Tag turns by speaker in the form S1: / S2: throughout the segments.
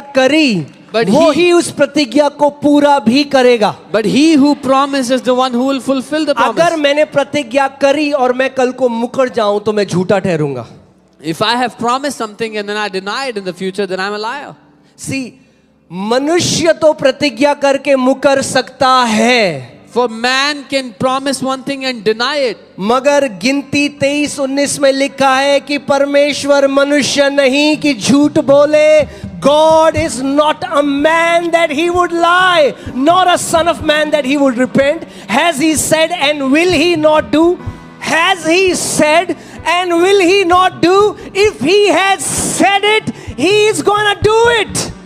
S1: करी
S2: But
S1: वो
S2: he-
S1: ही उस प्रतिज्ञा को पूरा भी करेगा।
S2: But he who promises the one who will fulfill the promise.
S1: अगर मैंने प्रतिज्ञा करी और मैं कल को मुकर जाऊं तो मैं झूठा ठहरूंगा।
S2: If I have promised something and then I deny it in the future, then I'm a liar.
S1: मनुष्य तो प्रतिज्ञा करके मुकर सकता है,
S2: For man can promise one thing and deny it.
S1: मगर गिनती 23:19 में लिखा है कि परमेश्वर मनुष्य नहीं कि झूठ बोले। God is not a man that he would lie, nor a son of man that he would repent. Has he said and will he not do? Has he said and will he not do? If he has said it, he is gonna do it.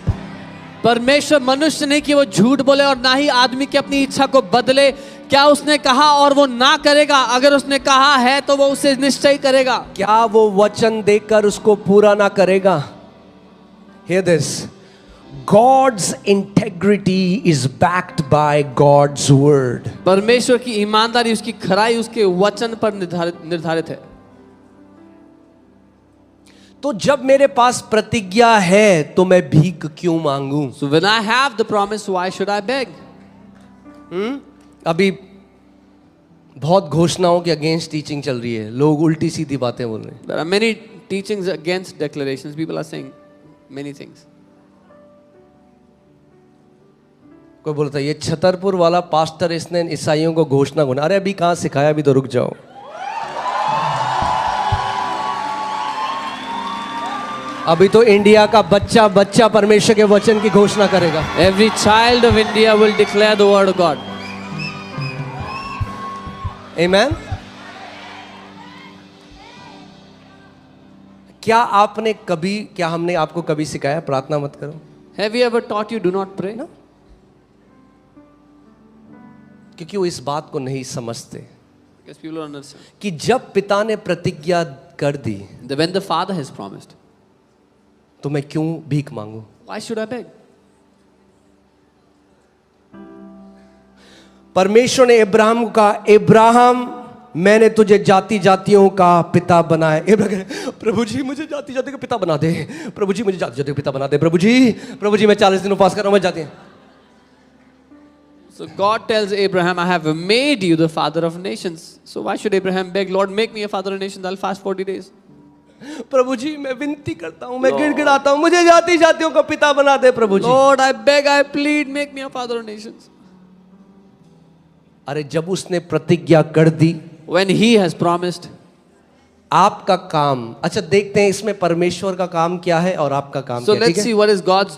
S2: परमेश्वर मनुष्य नहीं कि वो झूठ बोले और ना ही आदमी की अपनी इच्छा को बदले। क्या उसने कहा और वो ना करेगा? अगर उसने कहा है तो वो उसे निश्चय करेगा।
S1: क्या वो वचन देकर उसको पूरा ना करेगा? Hear this. God's integrity is backed by God's word.
S2: परमेश्वर की ईमानदारी, उसकी खराई उसके वचन पर निर्धारित है।
S1: तो जब मेरे पास प्रतिज्ञा है तो मैं भीख क्यों मांगूं?
S2: So when I have the promise, why should I beg?
S1: अभी बहुत घोषणाओं के अगेंस्ट टीचिंग चल रही है, लोग उल्टी सीधी बातें बोल रहे हैं।
S2: There are many teachings against declarations. People are saying many things.
S1: कोई बोलता है ये छतरपुर वाला पास्टर इसने ईसाइयों को घोषणा गुना। अरे अभी कहाँ सिखाया, अभी तो रुक जाओ। अभी तो इंडिया का बच्चा बच्चा परमेश्वर के वचन की घोषणा करेगा।
S2: Every child of India will declare the word of God.
S1: Amen? क्या हमने आपको कभी सिखाया प्रार्थना मत करो?
S2: Have you ever taught you do not pray?
S1: No. क्योंकि वो इस बात को नहीं समझते
S2: Because people don't understand.
S1: कि जब पिता ने प्रतिज्ञा कर दी
S2: When the Father has promised,
S1: तो मैं क्यों भीख मांगू?
S2: why should I beg?
S1: परमेश्वर ने इब्राहिम को कहा, इब्राहिम मैंने तुझे जाति जातियों का पिता बनाया। इब्राहिम, प्रभु जी मुझे जाति जाति का पिता बना दे, प्रभु जी मुझे जाति जाति का पिता बना दे, प्रभु जी मैं 40 दिन उपवास कर रहा हूं, मैं जाती।
S2: So God tells Abraham, I have made you the father of nations. So why should Abraham beg, Lord, make me a father of nations, I'll fast 40 days.
S1: प्रभु जी मैं विनती करता हूं, मैं गिड़गिड़ाता हूं, मुझे जाति जातियों का पिता बना दे प्रभु जी।
S2: Lord, I beg, I plead, make me a father of nations.
S1: अरे जब उसने प्रतिज्ञा कर दी,
S2: When he has promised,
S1: आपका काम, अच्छा देखते हैं इसमें परमेश्वर का काम क्या है और आपका काम
S2: so
S1: क्या है,
S2: let's
S1: ठीक है?
S2: see what is God's